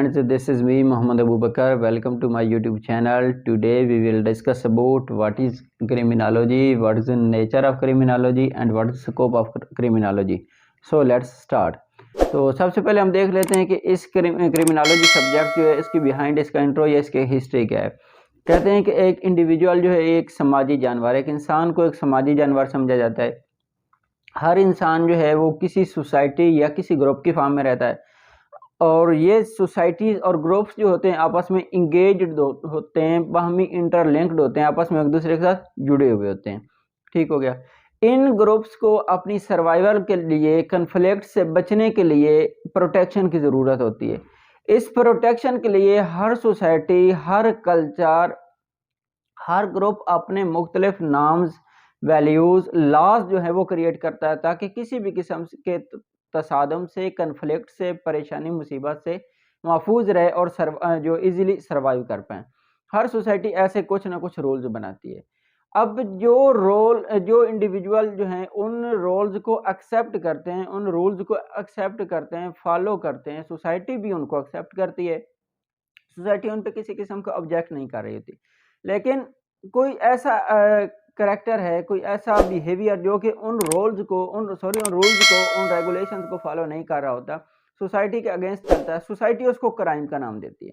friends, this is me Muhammad Abu Bakar. Welcome to my YouTube channel. Today we will discuss about what is criminology, what is the nature of criminology and what is the scope of criminology. So let's start. तो सबसे पहले हम देख लेते हैं कि इस criminology subject जो है इसकी बिहाइंड इसका इंट्रो या इसकी हिस्ट्री क्या है। कहते हैं कि एक इंडिविजुअल जो है एक समाजी जानवर है, एक इंसान को एक समाजी जानवर समझा जाता है। हर इंसान जो है वो किसी सोसाइटी या किसी ग्रुप की फॉर्म में रहता है और ये सोसाइटीज़ और ग्रुप्स जो होते हैं आपस में इंगेज्ड होते हैं, बाहमी इंटरलिंक्ड होते हैं, आपस में एक दूसरे के साथ जुड़े हुए होते हैं। ठीक हो गया। इन ग्रुप्स को अपनी सर्वाइवल के लिए, कन्फ्लिक्ट से बचने के लिए प्रोटेक्शन की ज़रूरत होती है। इस प्रोटेक्शन के लिए हर सोसाइटी, हर कल्चर, हर ग्रुप अपने मुख्तलिफ नॉर्म्स, वैल्यूज़, लॉज जो है वो क्रिएट करता है ताकि किसी भी किस्म के तसादम से, कन्फ्लिक्ट से, परेशानी, मुसीबत से महफूज रहे और जो इजीली सर्वाइव कर पाएँ। हर सोसाइटी ऐसे कुछ ना कुछ रूल्स बनाती है। अब जो इंडिविजुअल जो हैं उन रोल्स को एक्सेप्ट करते हैं, उन रूल्स को एक्सेप्ट करते हैं, फॉलो करते हैं, सोसाइटी भी उनको एक्सेप्ट करती है। सोसाइटी उन पे किसी किस्म का ऑब्जेक्ट नहीं कर रही होती। लेकिन कोई ऐसा करैक्टर है, कोई ऐसा बिहेवियर जो कि उन रूल्स को, उन रेगुलेशंस को फॉलो नहीं कर रहा होता, सोसाइटी के अगेंस्ट चलता है, सोसाइटी उसको क्राइम का नाम देती है।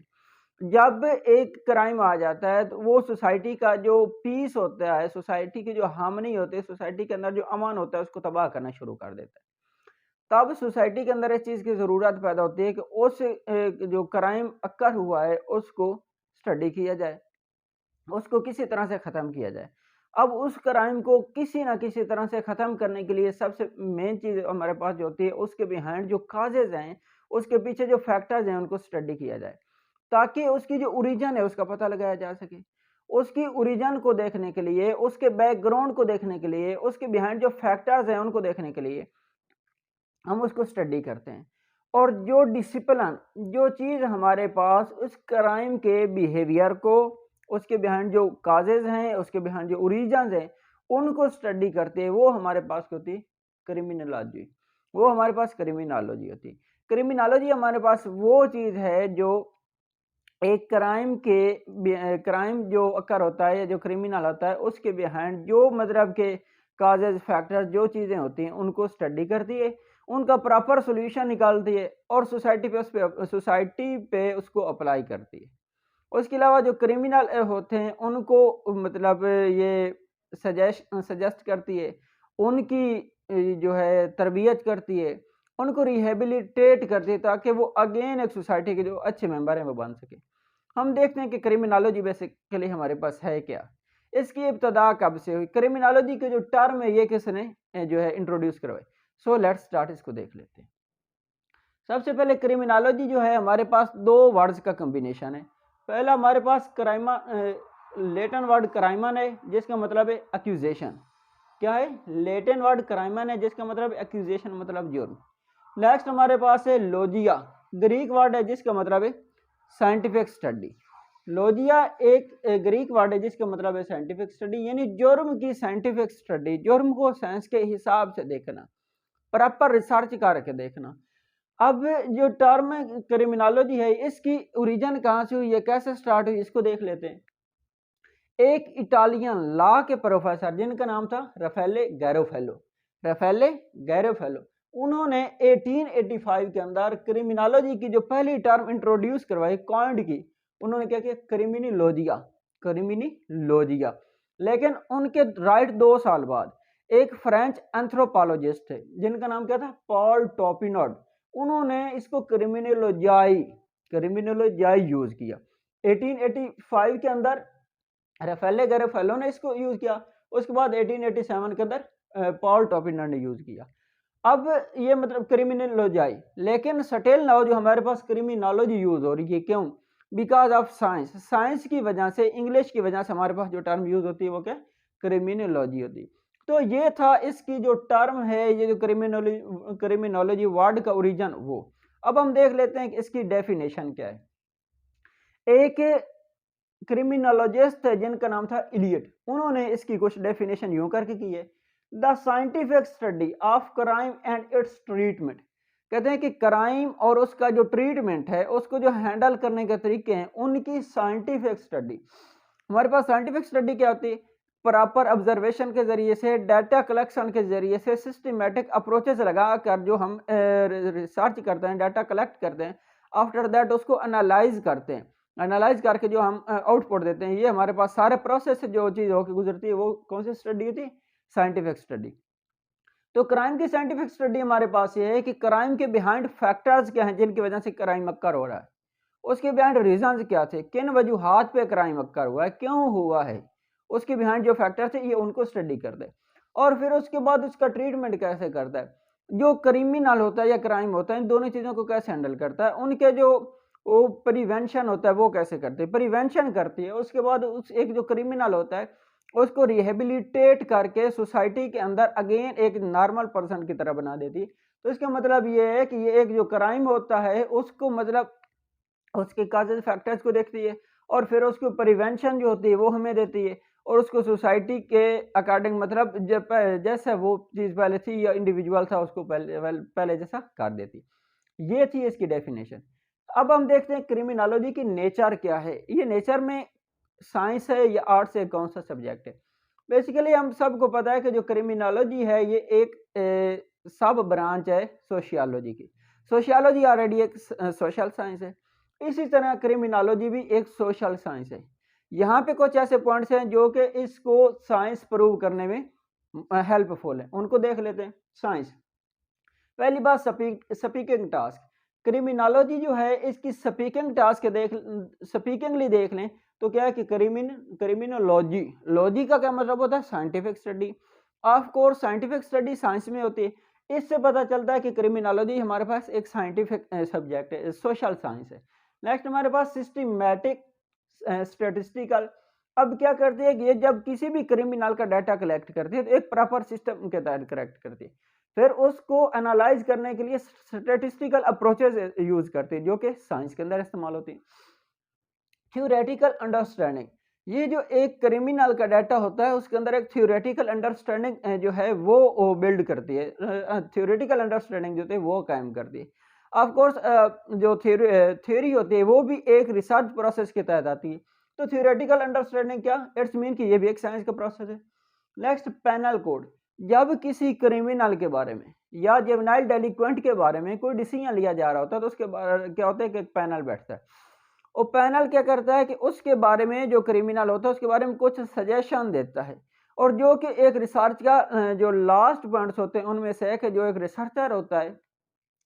जब एक क्राइम आ जाता है तो वो सोसाइटी का जो पीस होता है, सोसाइटी की जो हार्मनी होती है, सोसाइटी के अंदर जो अमन होता है उसको तबाह करना शुरू कर देता है। तब सोसाइटी के अंदर इस चीज़ की ज़रूरत पैदा होती है कि उस जो क्राइम अक्कर हुआ है उसको स्टडी किया जाए, उसको किसी तरह से ख़त्म किया जाए। अब उस क्राइम को किसी न किसी तरह से ख़त्म करने के लिए सबसे मेन चीज़ हमारे पास जो होती है उसके बिहाइंड जो काजेज़ हैं, उसके पीछे जो फैक्टर्स हैं उनको स्टडी किया जाए, ताकि उसकी जो ओरिजिन है उसका पता लगाया जा सके। उसकी ओरिजिन को देखने के लिए, उसके बैकग्राउंड को देखने के लिए, उसके बिहाइंड जो फैक्टर्स हैं उनको देखने के लिए हम उसको स्टडी करते हैं। और जो डिसिप्लिन, जो चीज़ हमारे पास उस क्राइम के बिहेवियर को, उसके बिहाइंड जो काजेज़ हैं, उसके बिहाइंड जो ओरिजिन्स हैं, उनको स्टडी करते हैं, वो हमारे पास होती है क्रिमिनोलॉजी। वो हमारे पास क्रिमिनोलॉजी होती है। क्रिमिनोलॉजी हमारे पास वो चीज़ है जो एक क्राइम जो अकर होता है या जो क्रिमिनल होता है उसके बिहाइंड जो मतलब के काजेज़, फैक्टर्स, जो चीज़ें होती हैं उनको स्टडी करती है, उनका प्रॉपर सॉल्यूशन निकालती है और सोसाइटी पे उसको अप्लाई करती है। उसके अलावा जो क्रिमिनल होते हैं उनको मतलब ये सजेस्ट करती है, उनकी जो है तरबियत करती है, उनको रिहेबिलिटेट करती है ताकि वो अगेन एक सोसाइटी के जो अच्छे मेंबर हैं वो बन सके। हम देखते हैं कि क्रिमिनोलॉजी बेसिकली हमारे पास है क्या, इसकी इब्तदा कब से हुई, क्रिमिनोलॉजी के जो टर्म है ये किसने जो है इंट्रोड्यूस करवाई। सो लेट्स स्टार्ट, इसको देख लेते हैं। सबसे पहले क्रिमिनोलॉजी जो है हमारे पास दो वर्ड्स का कॉम्बिनेशन है। पहला हमारे पास क्राइमा, लेटिन वर्ड क्राइमन है जिसका मतलब है एक्यूजेशन। क्या है? लेटिन वर्ड क्राइमन है जिसका मतलब एक्यूजेशन, मतलब जुर्म। नेक्स्ट हमारे पास है लोजिया, ग्रीक वर्ड है जिसका मतलब है साइंटिफिक स्टडी। लोजिया एक ग्रीक वर्ड है जिसका मतलब है साइंटिफिक स्टडी, यानी जुर्म की साइंटिफिक स्टडी, जुर्म को साइंस के हिसाब से देखना, प्रॉपर रिसर्च करके देखना। अब जो टर्म क्रिमिनोलॉजी है इसकी ओरिजिन कहाँ से हुई है, कैसे स्टार्ट हुई, इसको देख लेते हैं। एक इटालियन लॉ के प्रोफेसर जिनका नाम था रफेले गैरोफेलो, उन्होंने 1885 के अंदर क्रिमिनोलॉजी की जो पहली टर्म इंट्रोड्यूस करवाई, कॉइंड की, उन्होंने क्या किया, क्रिमिनोलॉजिया। लेकिन उनके राइट 2 साल बाद एक फ्रेंच एंथ्रोपोलॉजिस्ट थे जिनका नाम क्या था, पॉल टॉपिनोड, उन्होंने इसको क्रिमिनोलॉजाई यूज किया। 1885 के अंदर रफेले गैरोफेलो ने इसको यूज किया, उसके बाद 1887 के अंदर पॉल टॉपिनोड ने यूज किया। अब ये मतलब क्रिमिनोलॉजाई, लेकिन स्टिल नाउ जो हमारे पास क्रिमिनोलॉजी यूज हो रही है, क्यों? बिकॉज ऑफ साइंस की वजह से, इंग्लिश की वजह से हमारे पास जो टर्म यूज होती है वो क्या, क्रिमिनोलॉजी होती है। तो ये था इसकी जो टर्म है, ये जो क्रिमिनोलॉजी वर्ड का ओरिजिन वो। अब हम देख लेते हैं कि इसकी डेफिनेशन क्या है। एक क्रिमिनोलॉजिस्ट है जिनका नाम था इलियट, उन्होंने इसकी कुछ डेफिनेशन यूं करके की है, the scientific study of crime and it's treatment. कहते हैं कि क्राइम और उसका जो ट्रीटमेंट है, उसको जो हैंडल करने के तरीके हैं, उनकी साइंटिफिक स्टडी। हमारे पास साइंटिफिक स्टडी क्या होती है? प्रॉपर ऑब्जर्वेशन के ज़रिए से, डाटा कलेक्शन के ज़रिए से, सिस्टमैटिक अप्रोचेस लगाकर जो हम रिसर्च करते हैं, डाटा कलेक्ट करते हैं, आफ्टर दैट उसको एनालाइज करते हैं। एनालाइज करके जो हम आउटपुट देते हैं, ये हमारे पास सारे प्रोसेस से जो चीज़ होकर गुजरती है, वो कौन सी स्टडी होती है? Scientific study. तो क्राइम की साइंटिफिक स्टडी हमारे पास ये है कि क्राइम के बिहाइंड फैक्टर्स क्या हैं जिनकी वजह से क्राइम अक्कर हो रहा है, उसके बिहाइंड रीजंस क्या थे, किन वजूहात पे क्राइम अक्कर हुआ है, क्यों हुआ है, उसके बिहाइंड जो फैक्टर्स है, ये उनको स्टडी करते हैं। और फिर उसके बाद उसका ट्रीटमेंट कैसे करता है, जो क्रिमिनल होता है या क्राइम होता है, इन दोनों चीज़ों को कैसे हैंडल करता है, उनके जो वो प्रिवेंशन होता है वो कैसे करते हैं, प्रिवेंशन करती है। उसके बाद उस एक जो क्रिमिनल होता है उसको रिहेबिलिटेट करके सोसाइटी के अंदर अगेन एक नॉर्मल पर्सन की तरह बना देती है। तो इसका मतलब ये है कि ये एक जो क्राइम होता है उसको मतलब उसके काजेज फैक्टर्स को देखती है और फिर उसको प्रिवेंशन जो होती है वो हमें देती है और उसको सोसाइटी के अकॉर्डिंग मतलब जब जैसा वो चीज़ पहले थी या इंडिविजुअल था उसको पहले जैसा कर देती है। ये थी इसकी डेफिनेशन। अब हम देखते हैं क्रिमिनोलॉजी की नेचर क्या है। ये नेचर में साइंस है या आर्ट्स है, कौन सा सब्जेक्ट है? बेसिकली हम सबको पता है कि जो क्रिमिनोलॉजी है ये एक सब ब्रांच है सोशियोलॉजी की। सोशियोलॉजी ऑलरेडी एक सोशल साइंस है। इसी तरह क्रिमिनोलॉजी भी एक सोशल साइंस है। यहाँ पे कुछ ऐसे पॉइंट्स हैं जो कि इसको साइंस प्रूव करने में हेल्पफुल है, उनको देख लेते हैं। साइंस, पहली बात स्पीकिंग टास्क। क्रिमिनोलॉजी जो है इसकी स्पीकिंग टास्क स्पीकिंगली देख लें तो क्या है कि क्रिमिनोलॉजी, लॉजी का क्या मतलब होता है? Scientific study. Of course scientific study science में होती है। इससे पता चलता है कि क्रिमिनोलॉजी हमारे पास एक साइंटिफिक सब्जेक्ट है, सोशल साइंस है। नेक्स्ट हमारे पास सिस्टमैटिक स्टेटिस्टिकल। अब क्या करती है कि ये जब किसी भी क्रिमिनल का डाटा कलेक्ट करती है तो एक प्रॉपर सिस्टम के तहत कलेक्ट करती है, फिर उसको एनालाइज करने के लिए स्टैटिस्टिकल अप्रोचेस यूज करती है जो कि साइंस के अंदर इस्तेमाल होती है। थ्योरेटिकल अंडरस्टैंडिंग, ये जो एक क्रिमिनल का डाटा होता है उसके अंदर एक थ्योरेटिकल अंडरस्टैंडिंग जो है वो बिल्ड करती है, थ्योरेटिकल अंडरस्टैंडिंग जो होती है वो कायम करती है। ऑफ कोर्स जो थ्योरी होती है वो भी एक रिसर्च प्रोसेस के तहत आती है। तो थ्योरेटिकल अंडरस्टैंडिंग क्या, इट्स मीन कि ये भी एक साइंस का प्रोसेस है। नेक्स्ट पेनल कोड, जब किसी क्रिमिनल के बारे में या जुवेनाइल डेलिक्वेंट के बारे में कोई डिसीजन लिया जा रहा होता है तो उसके बारे क्या होता है कि एक पैनल बैठता है। वो पैनल क्या करता है कि उसके बारे में जो क्रिमिनल होता है उसके बारे में कुछ सजेशन देता है और जो कि एक रिसर्च का जो लास्ट पॉइंट्स होते हैं उनमें से है कि जो एक रिसर्चर होता है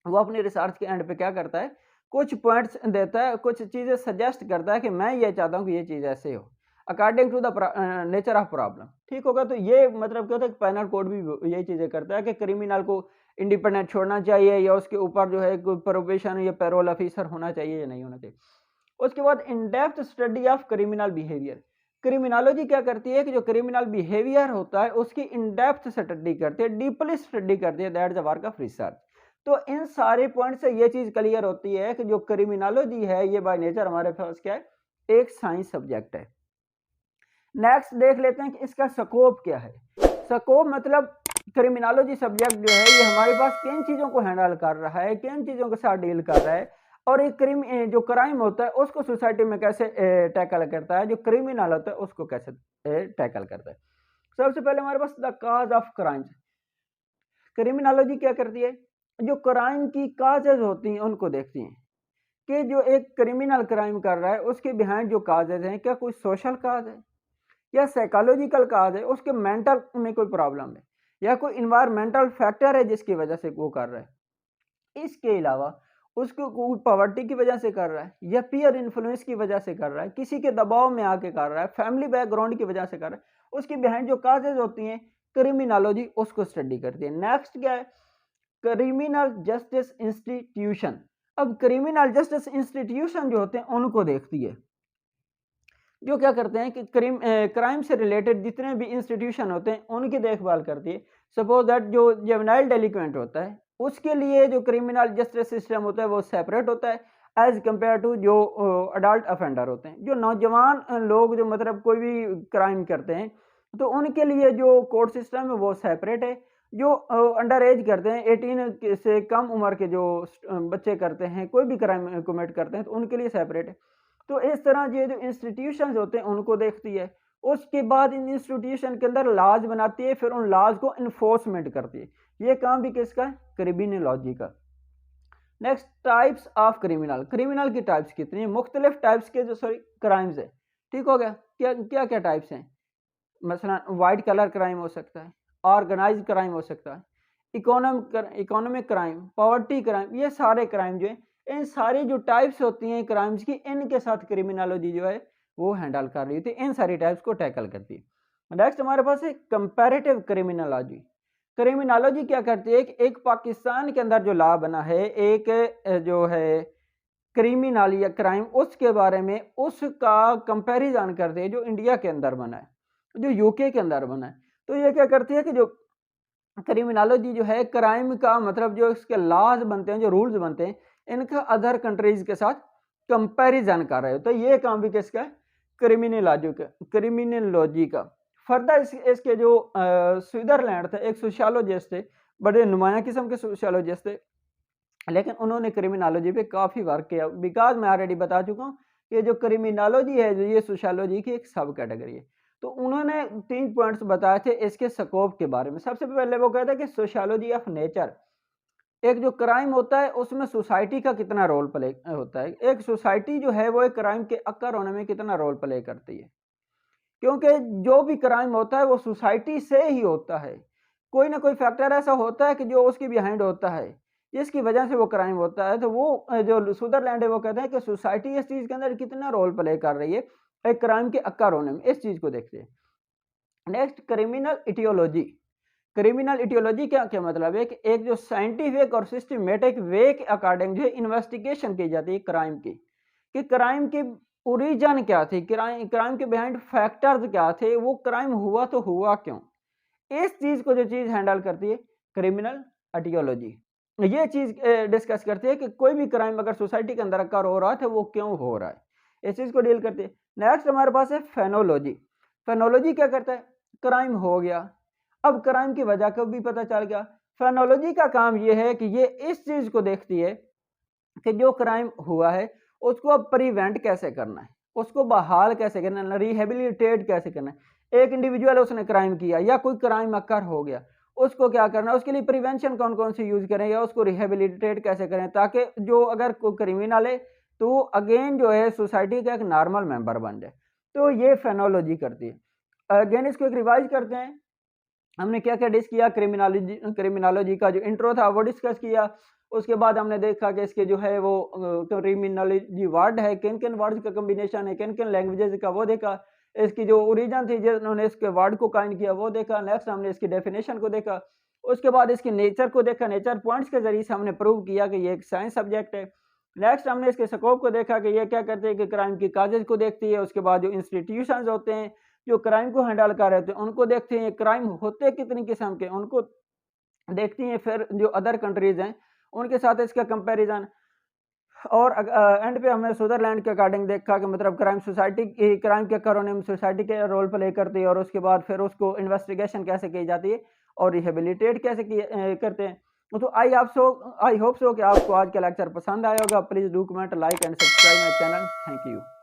वो अपनी रिसर्च के एंड पे क्या करता है, कुछ पॉइंट्स देता है, कुछ चीज़ें सजेस्ट करता है कि मैं ये चाहता हूँ कि ये चीज़ ऐसे हो according to the nature of problem. ठीक होगा, तो ये मतलब क्या होता है, पैनल कोड भी यही चीज़ें करता है कि क्रिमिनल को इंडिपेंडेंट छोड़ना चाहिए या उसके ऊपर जो है कोई प्रोबेशन या पैरोल ऑफिसर होना चाहिए या नहीं होना चाहिए। उसके बाद in depth study of criminal behaviour. Criminology क्या करती है कि जो क्रिमिनल बिहेवियर होता है उसकी इन डेप्थ स्टडी करती है, डीपली स्टडी करती है, that the work of research. तो इन सारे पॉइंट से ये चीज क्लियर होती है कि जो क्रिमिनोलॉजी है ये बाय नेचर हमारे पास क्या है, एक साइंस सब्जेक्ट है। नेक्स्ट देख लेते हैं कि इसका स्कोप क्या है। स्कोप मतलब क्रिमिनोलॉजी सब्जेक्ट जो है ये हमारे पास किन चीज़ों को हैंडल कर रहा है, किन चीज़ों के साथ डील कर रहा है और एक जो क्राइम होता है उसको सोसाइटी में कैसे टैकल करता है, जो क्रिमिनल होता है उसको कैसे टैकल करता है। सबसे पहले हमारे पास the cause of crime. Criminology क्या करती है, जो क्राइम की काजेज होती हैं उनको देखती हैं कि जो एक क्रिमिनल क्राइम कर रहा है उसके बिहाइंड जो काजेज हैं, क्या कोई सोशल काज है या साइकोलॉजिकल काज है, उसके मेंटल में कोई प्रॉब्लम है या कोई इन्वायरमेंटल फैक्टर है जिसकी वजह से वो कर रहा है। इसके अलावा उसको कोई पॉवर्टी की वजह से कर रहा है या पीयर इन्फ्लुएंस की वजह से कर रहा है, किसी के दबाव में आके कर रहा है, फैमिली बैकग्राउंड की वजह से कर रहा है, उसके बिहाइंड जो काजेज होती हैं क्रिमिनोलॉजी उसको स्टडी करती है। नेक्स्ट क्या है, क्रिमिनल जस्टिस इंस्टीट्यूशन। अब क्रिमिनल जस्टिस इंस्टीट्यूशन जो होते हैं उनको देखती है, जो क्या करते हैं कि क्राइम से रिलेटेड जितने भी इंस्टीट्यूशन होते हैं उनकी देखभाल करती है। सपोज दैट जो जुवेनाइल डेलिक्वेंट होता है उसके लिए जो क्रिमिनल जस्टिस सिस्टम होता है वो सेपरेट होता है एज कंपेयर टू जो अडल्ट अफेंडर होते हैं, जो नौजवान लोग जो मतलब कोई भी क्राइम करते हैं तो उनके लिए जो कोर्ट सिस्टम है वो सेपरेट है। जो अंडर एज करते हैं 18 से कम उम्र के जो बच्चे करते हैं, कोई भी क्राइम कमिट करते हैं, तो उनके लिए सेपरेट है। तो इस तरह ये जो इंस्टीट्यूशंस होते हैं उनको देखती है। उसके बाद इन इंस्टीट्यूशन के अंदर लॉज बनाती है, फिर उन लॉज को इन्फोर्समेंट करती है। ये काम भी किसका है? क्रिमिनोलॉजी का। Next, types of criminal. Criminal की टाइप्स कितनी है? मुख्तलिफ टाइप्स के जो क्राइम्स है। ठीक हो गया? क्या क्या क्या टाइप्स हैं? मसलन वाइट कलर क्राइम हो सकता है, ऑर्गेनाइज क्राइम हो सकता है, इकोनॉमिक क्राइम, पॉवर्टी क्राइम, ये सारे क्राइम जो है, इन सारी जो टाइप्स होती हैं क्राइम्स की, इनके साथ क्रिमिनोलॉजी जो है वो हैंडल कर रही होती है, इन सारी टाइप्स को टैकल करती है। नेक्स्ट हमारे पास है कंपैरेटिव क्रिमिनोलॉजी। क्रिमिनोलॉजी क्या करती है कि एक पाकिस्तान के अंदर जो लॉ बना है, एक जो है क्रिमिनल या क्राइम, उसके बारे में उसका कंपैरिजन करते हैं जो इंडिया के अंदर बना है, जो यूके के अंदर बना है। तो ये क्या करती है कि जो क्रिमिनोलॉजी जो है, क्राइम का मतलब जो इसके लॉज बनते हैं, जो रूल्स बनते हैं, इनका अदर कंट्रीज के साथ कंपैरिजन कर रहे हो। तो ये काम भी किसका है? क्रिमिनोलॉजी का। फर्दर इसके जो स्विट्जरलैंड थे, एक सोशियोलॉजिस्ट थे, बड़े नुमाया किस्म के सोशियोलॉजिस्ट थे, लेकिन उन्होंने क्रिमिनोलॉजी पे काफ़ी वर्क किया। बिकॉज मैं ऑलरेडी बता चुका हूँ कि जो क्रिमिनोलॉजी है, जो ये सोशियोलॉजी की एक सब कैटेगरी है। तो उन्होंने 3 पॉइंट्स बताए थे इसके स्कोप के बारे में। सबसे पहले वो कहते हैं कि सोशियोलॉजी ऑफ नेचर। एक जो क्राइम होता है उसमें सोसाइटी का कितना रोल प्ले होता है। एक सोसाइटी जो है वो एक क्राइम के अक्कर होने में कितना रोल प्ले करती है, क्योंकि जो भी क्राइम होता है वो सोसाइटी से ही होता है। कोई ना कोई फैक्टर ऐसा होता है कि जो उसकी बिहाइंड होता है, जिसकी वजह से वो क्राइम होता है। तो वो जो स्विट्जरलैंड है वो कहते हैं कि सोसाइटी इस चीज़ के अंदर कितना रोल प्ले कर रही है एक क्राइम के अक्कर होने में, इस चीज़ को देखते हैं। Next, criminal etiology. Criminal etiology क्या क्या मतलब है कि एक जो साइंटिफिक और सिस्टमेटिक वे के अकॉर्डिंग जो है इन्वेस्टिगेशन की जाती है क्राइम की, कि क्राइम की ओरिजिन क्या थी, क्राइम के बिहाइंड फैक्टर्स क्या थे, वो क्राइम हुआ तो हुआ क्यों। इस चीज को जो चीज हैंडल करती है क्रिमिनल आइडियोलॉजी। ये चीज डिस्कस करती है कि कोई भी क्राइम अगर सोसाइटी के अंदर अकर हो रहा है तो वो क्यों हो रहा है, इस चीज को डील करती है। नेक्स्ट हमारे पास है फेनोलॉजी। फेनोलॉजी क्या करता है? क्राइम हो गया, अब क्राइम की वजह को भी पता चल गया। फेनोलॉजी का काम ये है कि ये इस चीज को देखती है कि जो क्राइम हुआ है उसको अब प्रिवेंट कैसे करना है, उसको बहाल कैसे करना है, रिहेबिलिटेट कैसे करना है। एक इंडिविजुअल उसने क्राइम किया या कोई क्राइम अकर हो गया, उसको क्या करना है, उसके लिए प्रिवेंशन कौन कौन सी यूज करें या उसको रिहेबिलिटेट कैसे करें, ताकि जो अगर कोई क्रिमिनल है तो वो अगेन जो है सोसाइटी का एक नॉर्मल मेंबर बन जाए। तो ये फेनोलॉजी करती है। अगेन इसको एक रिवाइज करते हैं। हमने क्या क्या डिस्कस किया? क्रिमिनोलॉजी का जो इंट्रो था वो डिस्कस किया। उसके बाद हमने देखा कि इसके जो है वो क्रिमिनोलॉजी वर्ड है, किन किन वर्ड्स का कॉम्बिनेशन है, किन किन लैंग्वेजेस का वो देखा। इसकी जो ओरिजिन थी जिन्होंने इसके वर्ड को काइन किया वो देखा। नेक्स्ट हमने इसकी डेफिनेशन को देखा। उसके बाद इसके नेचर को देखा, नेचर पॉइंट्स के जरिए से हमने प्रूव किया कि ये एक साइंस सब्जेक्ट है। नेक्स्ट हमने इसके स्कोप को देखा कि ये क्या करते हैं कि क्राइम की काजेज को देखती है। उसके बाद जो इंस्टीट्यूशंस होते हैं जो क्राइम को हैंडल कर रहे थे उनको देखते हैं, क्राइम होते कितनी किस्म के उनको देखती हैं। फिर जो अदर कंट्रीज हैं उनके साथ इसका कंपैरिजन। और एंड पे हमने स्विट्जरलैंड के अकॉर्डिंग देखा कि मतलब क्राइम सोसाइटी की, क्राइम के करोने में सोसाइटी के रोल प्ले करती है, और उसके बाद फिर उसको इन्वेस्टिगेशन कैसे की जाती है और रिहेबिलिटेट कैसे करते हैं। तो आई होप सो कि आपको आज का लेक्चर पसंद आया होगा। Please do comment, like and subscribe my channel. Thank you.